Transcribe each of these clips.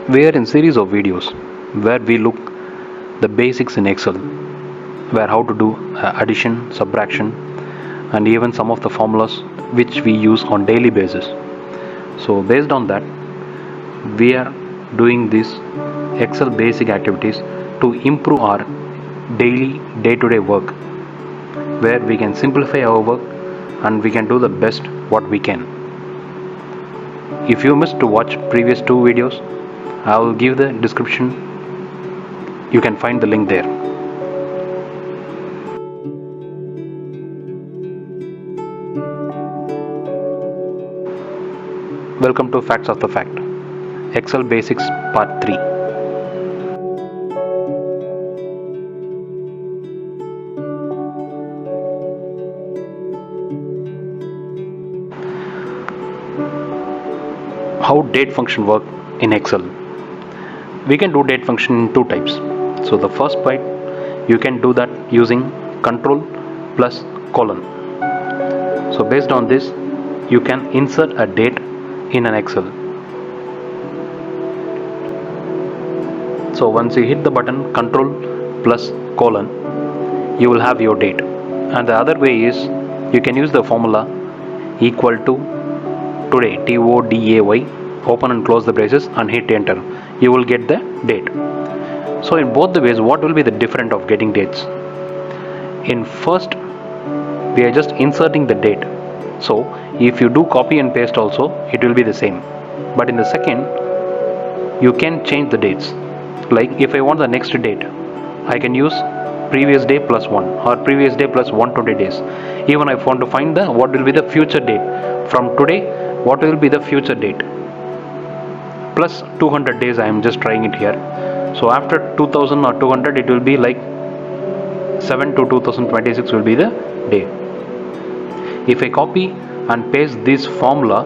We are in series of videos where we look the basics in Excel, where how to do addition, subtraction, and even some of the formulas which we use on daily basis. So based on that, we are doing these Excel basic activities to improve our daily day-to-day work, where we can simplify our work and we can do the best what we can. If you missed to watch previous two videos, I will give the description. You can find the link there. Welcome to Facts of the Fact, Excel Basics Part 3. How date function work in Excel? We can do date function in two types. So the first part, you can do that using control plus colon. So based on this, you can insert a date in an Excel. So once you hit the button control plus colon, you will have your date. And the other way is you can use the formula equal to today, TODAY, open and close the braces and hit enter. You will get the date. So in both the ways, what will be the difference of getting dates? In first, we are just inserting the date. So if you do copy and paste also, it will be the same. But in the second, you can change the dates. Like if I want the next date, I can use previous day plus 1 or previous day plus 120 days. Even if I want to find the what will be the future date from today, what will be the future date plus 200 days. I am just trying it here. So after 2000 or 200, it will be like 7 to 2026 will be the day. If I copy and paste this formula,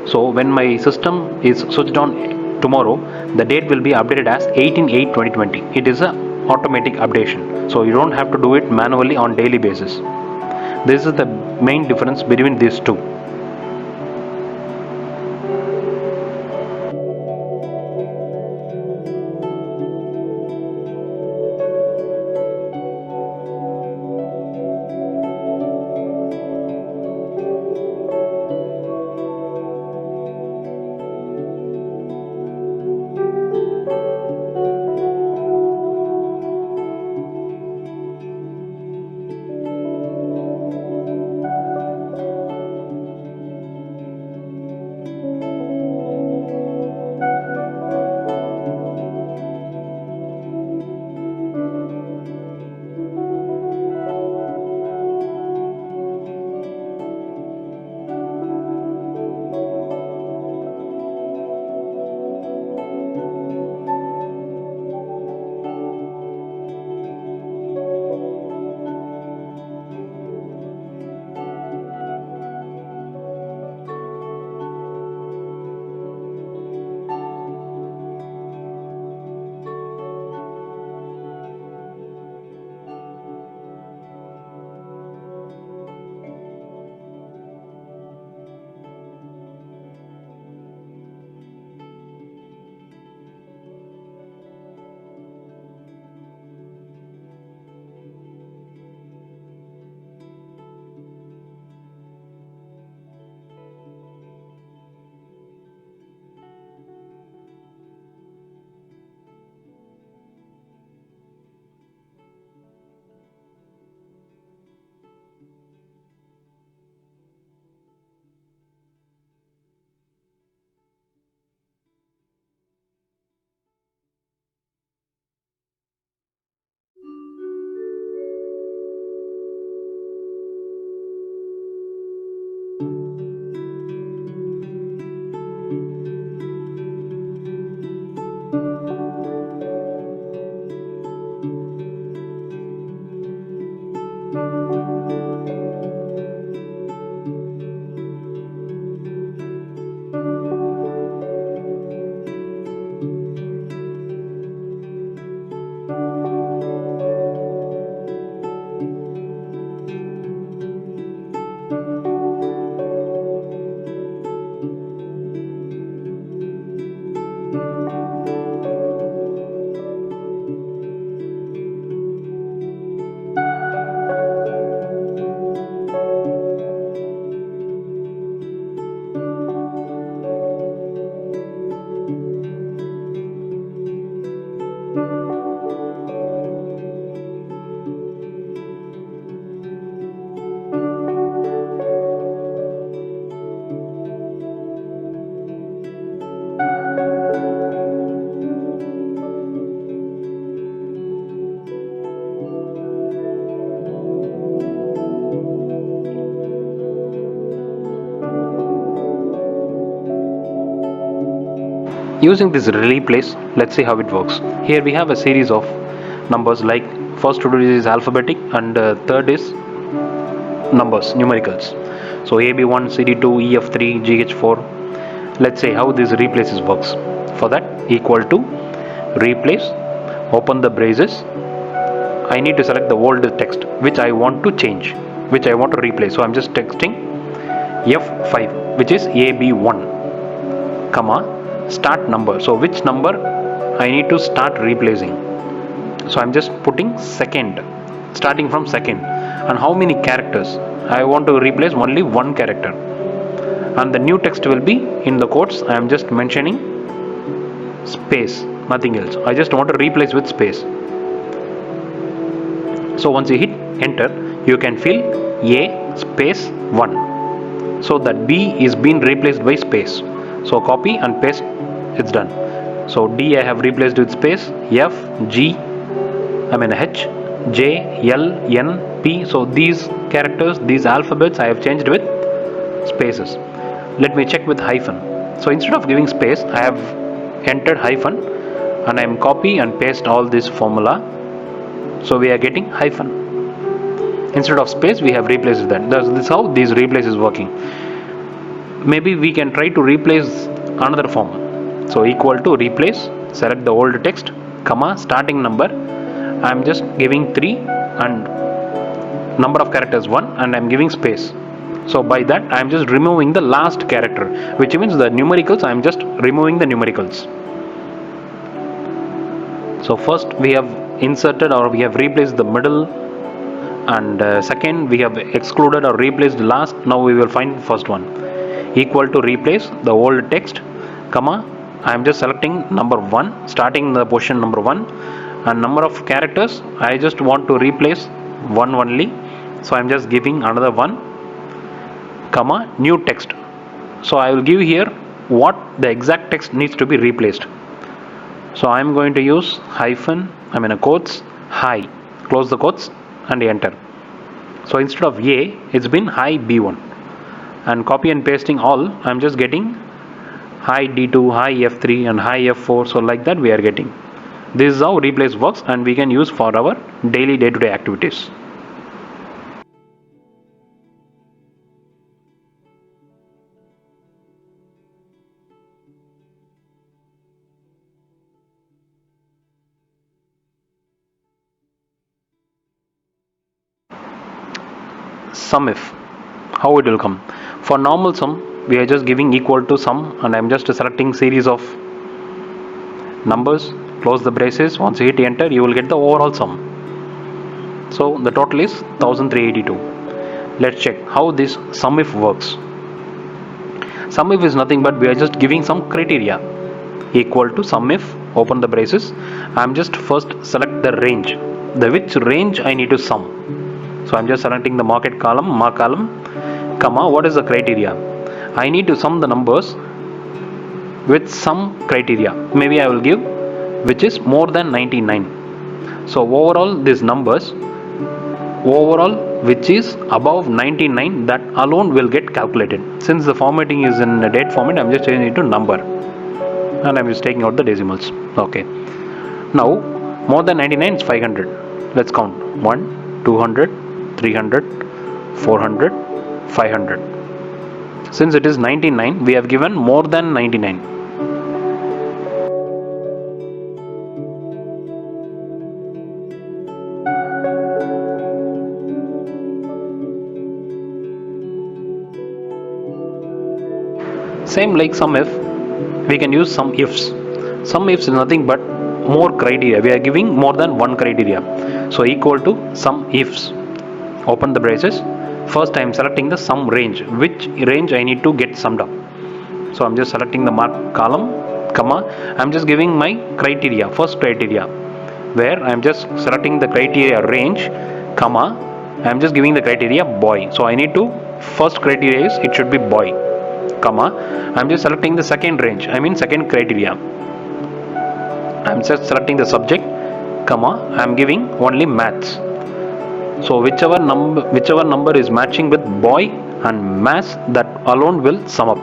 so when my system is switched on tomorrow, the date will be updated as 18/8/2020. It is a automatic updation, so you don't have to do it manually on daily basis. This is the main difference between these two. Using this replace, let's see how it works. Here we have a series of numbers, like first to do is alphabetic and third is numbers, numericals. So AB1, CD2, EF3, GH4. Let's say how this replaces works. For that, equal to replace, open the braces. I need to select the old text which I want to change, which I want to replace. So I'm just texting F5, which is AB1, comma, start number. So which number I need to start replacing. So I'm just putting second, starting from second. And how many characters? I want to replace only one character. And the new text will be in the quotes. I am just mentioning space, nothing else. I just want to replace with space. So once you hit enter, you can fill A space 1. So that B is being replaced by space. So copy and paste, it's done. So D I have replaced with space, F, G, H, J, L, N, P. So these characters, these alphabets I have changed with spaces. Let me check with hyphen. So instead of giving space, I have entered hyphen and I am copy and paste all this formula. So we are getting hyphen. Instead of space, we have replaced that. This is how these replace is working. Maybe we can try to replace another form. So equal to replace, select the old text, comma, starting number. I am just giving 3 and number of characters 1 and I am giving space. So by that I am just removing the last character, which means the numericals, I am just removing the numericals. So first we have inserted or we have replaced the middle, and second we have excluded or replaced last. Now we will find first one. Equal to replace the old text, comma, I am just selecting number 1, starting the position number 1, and number of characters I just want to replace 1 only. So I am just giving another 1, comma, new text. So I will give here what the exact text needs to be replaced. So I am going to use hyphen, quotes, hi, close the quotes and enter. So instead of A, it's been hi B1, and copy and pasting all, I am just getting hi D2, hi F3 and hi F4. So like that we are getting. This is how replace works, and we can use for our daily day-to-day activities. SUMIF, how it will come. For normal sum, we are just giving equal to sum, and I am just selecting series of numbers, close the braces. Once you hit enter, you will get the overall sum. So the total is 1382. Let's check how this SUMIF works. SUMIF is nothing but we are just giving some criteria. Equal to SUMIF, open the braces. I am just first select the range, which range I need to sum. So I am just selecting the mark column, comma, what is the criteria? I need to sum the numbers with some criteria. Maybe I will give which is more than 99. So overall these numbers, which is above 99, that alone will get calculated. Since the formatting is in a date format, I am just changing it to number, and I am just taking out the decimals. Okay. Now more than 99 is 500. Let's count. 1, 200, 300, 400, 500. Since it is 99, we have given more than 99. Same like SUMIF, we can use SUMIFS. SUMIFS is nothing but more criteria. We are giving more than one criteria. So equal to SUMIFS. Open the braces. First I am selecting the sum range, which range I need to get summed up. So I am just selecting the mark column, comma, I am just giving my criteria, first criteria, where I am just selecting the criteria range, comma, I am just giving the criteria boy. So I need to, first criteria is it should be boy, comma, I am just selecting the second range, second criteria, I am just selecting the subject, comma, I am giving only maths. So whichever number is matching with boy and maths, that alone will sum up.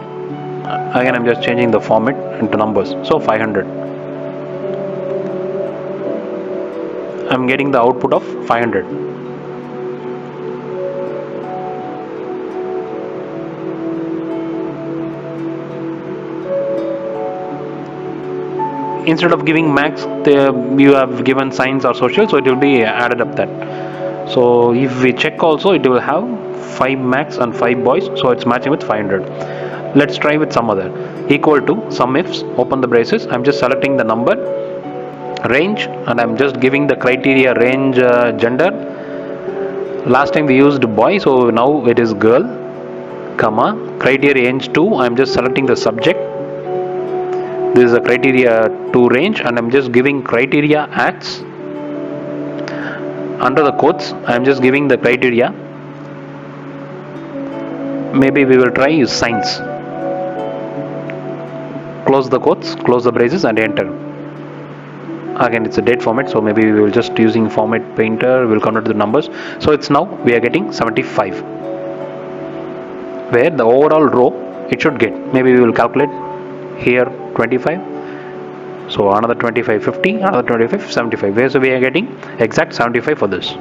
Again, I'm just changing the format into numbers. So 500. I'm getting the output of 500. Instead of giving max, you have given science or social, so it will be added up that. So if we check also, it will have 5 max and 5 boys, so it's matching with 500. Let's try with some other. Equal to SUMIFS, open the braces. I'm just selecting the number, range, and I'm just giving the criteria range, gender. Last time we used boy, so now it is girl, comma, criteria range 2. I'm just selecting the subject. This is a criteria 2 range, and I'm just giving criteria acts. Under the quotes, I'm just giving the criteria. Maybe we will try use science. Close the quotes, close the braces, and enter. Again, it's a date format, so maybe we will just using format painter, we'll convert the numbers. So it's now we are getting 75, where the overall row it should get. Maybe we will calculate here 25. So another 25, 50, another 25, 75. Where so we are getting exact 75 for this.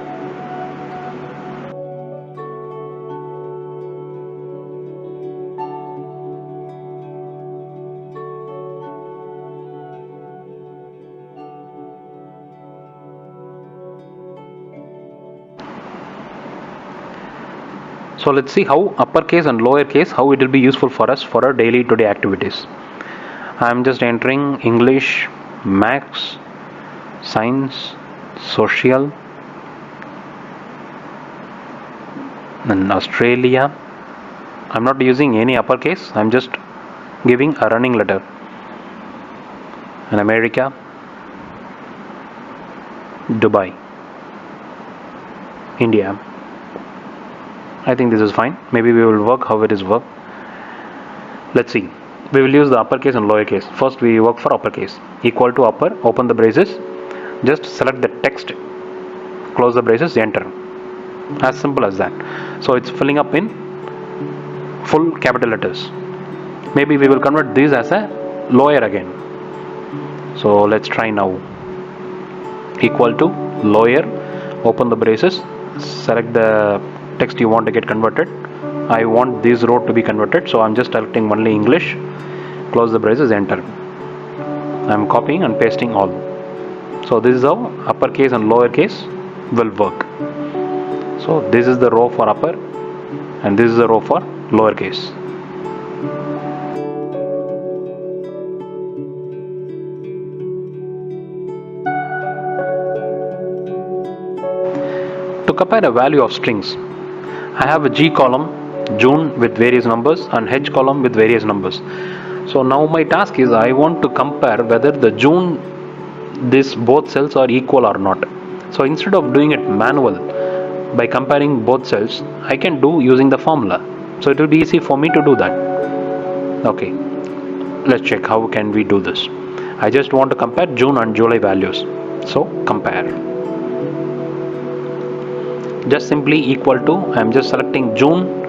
So let's see how uppercase and lowercase, how it will be useful for us for our daily today activities. I'm just entering English, Maths, Science, Social, and Australia. I'm not using any uppercase, I'm just giving a running letter. And America, Dubai, India. I think this is fine. Maybe we will work how it is work. Let's see. We will use the uppercase and lowercase. First we work for uppercase. Equal to upper, open the braces. Just select the text, close the braces, enter. As simple as that. So it's filling up in full capital letters. Maybe we will convert this as a lower again. So let's try now. Equal to lower, open the braces, select the text you want to get converted. I want this row to be converted, so I'm just selecting only English, close the braces, enter. I'm copying and pasting all. So this is how uppercase and lowercase will work. So this is the row for upper and this is the row for lowercase. To compare a value of strings, I have a G column, June, with various numbers, and H column with various numbers. So now my task is I want to compare whether the June, this both cells are equal or not. So instead of doing it manual by comparing both cells, I can do using the formula. So it will be easy for me to do that. Okay, let's check how can we do this. I just want to compare June and July values. So compare. Just simply equal to, I am just selecting June,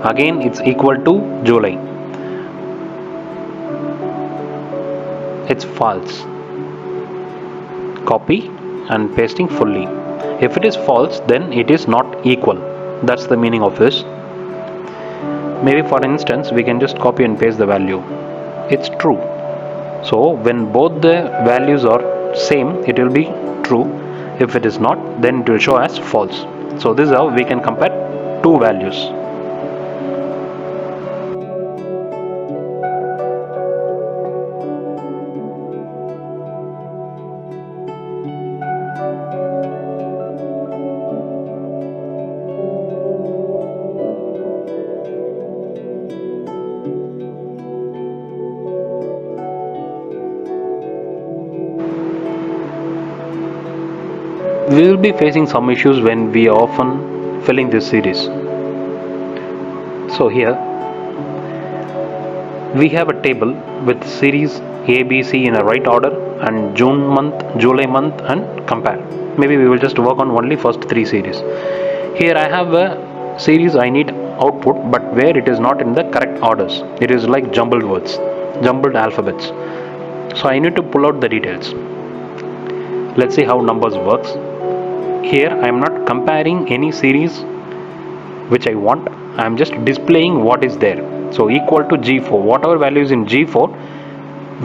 again it's equal to July. It's false. Copy and pasting fully. If it is false, then it is not equal. That's the meaning of this. Maybe for instance, we can just copy and paste the value. It's true. So when both the values are same, it will be true. If it is not, then it will show as false. So this is how we can compare two values. We will be facing some issues when we are often filling this series. So here we have a table with series A, B, C in a right order and June month, July month, and compare. Maybe we will just work on only first three series. Here I have a series I need output, but where it is not in the correct orders. It is like jumbled words, jumbled alphabets. So I need to pull out the details. Let's see how numbers works. Here I am not comparing any series which I want. I am just displaying what is there. So equal to G4, whatever value is in G4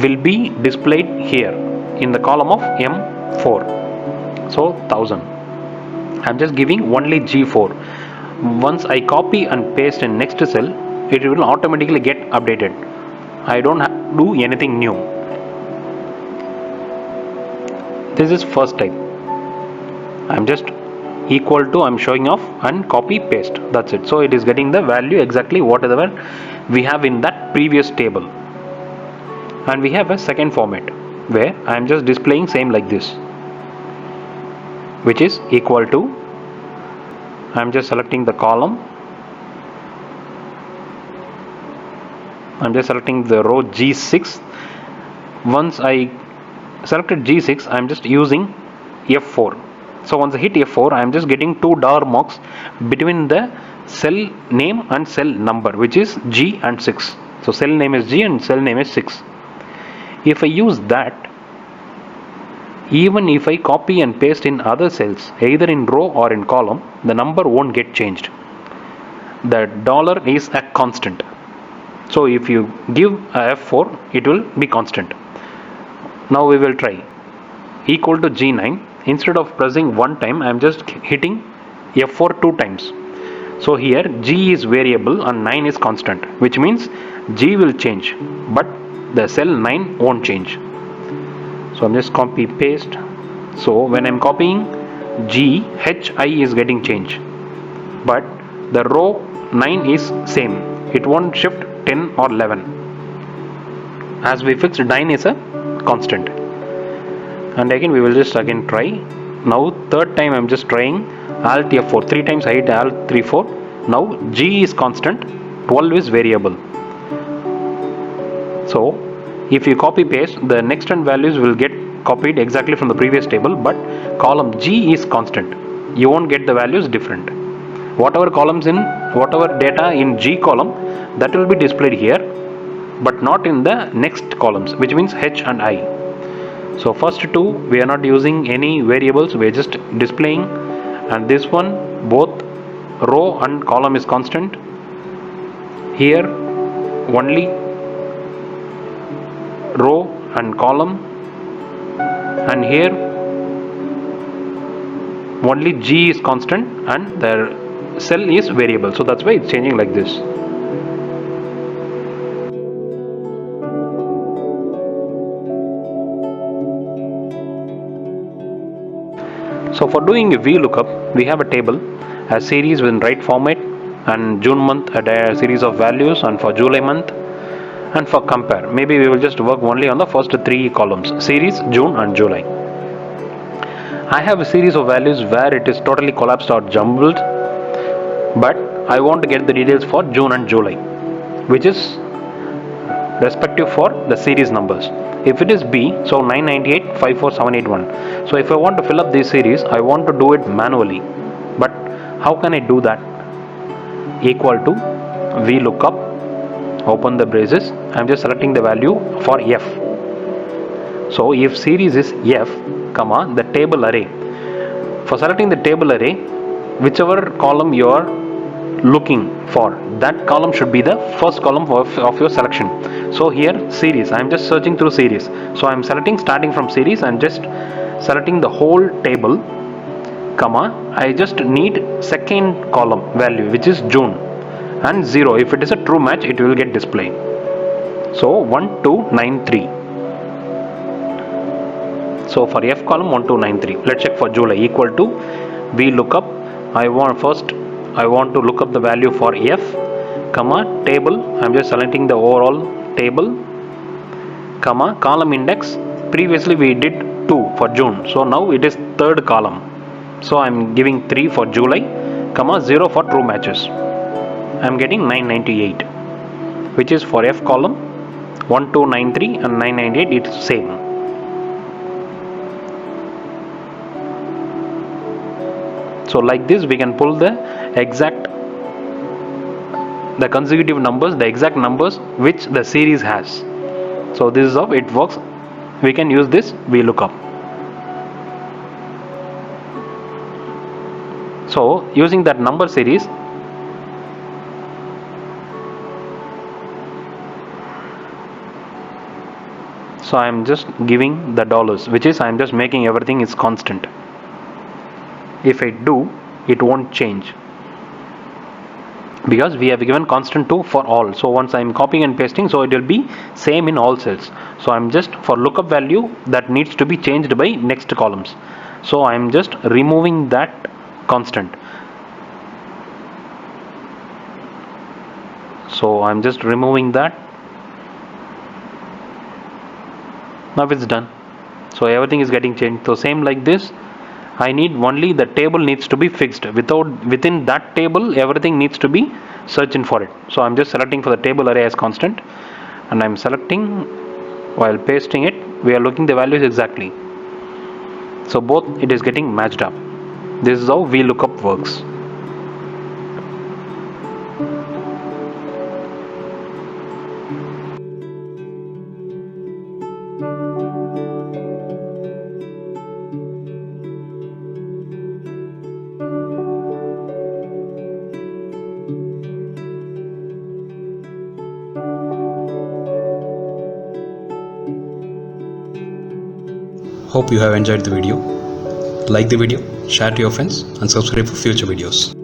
will be displayed here in the column of M4. So 1000. I am just giving only G4. Once I copy and paste in next cell, it will automatically get updated. I don't have to do anything new. This is first type. I'm just equal to, I'm showing off and copy paste, that's it. So it is getting the value exactly whatever we have in that previous table. And we have a second format where I'm just displaying same like this, which is equal to, I'm just selecting the column, I'm just selecting the row G6. Once I selected G6, I'm just using F4. So once I hit F4, I am just getting two dollar marks between the cell name and cell number, which is G and 6. So cell name is G and cell name is 6. If I use that, even if I copy and paste in other cells, either in row or in column, the number won't get changed. The dollar is a constant. So if you give a F4, it will be constant. Now we will try. Equal to G9. Instead of pressing one time, I am just hitting F4 two times. So here G is variable and 9 is constant, which means G will change, but the cell 9 won't change. So I'm just copy paste. So when I'm copying G, HI is getting changed, but the row 9 is same. It won't shift 10 or 11. As we fixed, 9 is a constant. And again we will just again try. Now third time I'm just trying Alt F4. 3 times I hit Alt 3 4. Now G is constant, 12 is variable. So if you copy paste, the next end values will get copied exactly from the previous table, but column G is constant. You won't get the values different. Whatever columns in, whatever data in G column, that will be displayed here, but not in the next columns, which means H and I. So first two, we are not using any variables, we are just displaying, and this one both row and column is constant. Here only row and column, and here only G is constant and the cell is variable. So that's why it's changing like this. So for doing a VLOOKUP, we have a table, a series in right format, and June month a series of values, and for July month, and for compare, maybe we will just work only on the first three columns, series, June and July. I have a series of values where it is totally collapsed or jumbled, but I want to get the details for June and July, which is respective for the series numbers. If it is B, so 998 54781. So if I want to fill up this series, I want to do it manually. But how can I do that? Equal to VLOOKUP, open the braces. I'm just selecting the value for F. So if series is F, comma, the table array. For selecting the table array, whichever column you are looking for, that column should be the first column of your selection. So here series, I am just searching through series, so I am selecting starting from series and just selecting the whole table, comma, I just need second column value, which is June, and 0. If it is a true match, it will get displayed. So 1293. So for F column 1293. Let's check for July. Equal to VLOOKUP. I want to look up the value for F, comma, table. I'm just selecting the overall table, comma, column index. Previously we did 2 for June, so now it is third column. So I'm giving 3 for July, comma, 0 for true matches. I'm getting 998, which is for F column 1293 and 998. It's same. So like this we can pull the exact the consecutive numbers, the exact numbers which the series has. So this is how it works. We can use this VLOOKUP. So using that number series, so I am just giving the dollars, which is I am just making everything is constant. If I do, it won't change because we have given constant 2 for all. So once I am copying and pasting, so it will be same in all cells. So I am just for lookup value that needs to be changed by next columns. So I am just removing that constant. So I'm just removing that. Now it's done. So everything is getting changed. So same like this, I need only the table needs to be fixed. Within that table, everything needs to be searching for it. So I'm just selecting for the table array as constant, and I'm selecting while pasting it. We are looking the values exactly. So both it is getting matched up. This is how VLOOKUP works. Hope you have enjoyed the video. Like the video, share to your friends and subscribe for future videos.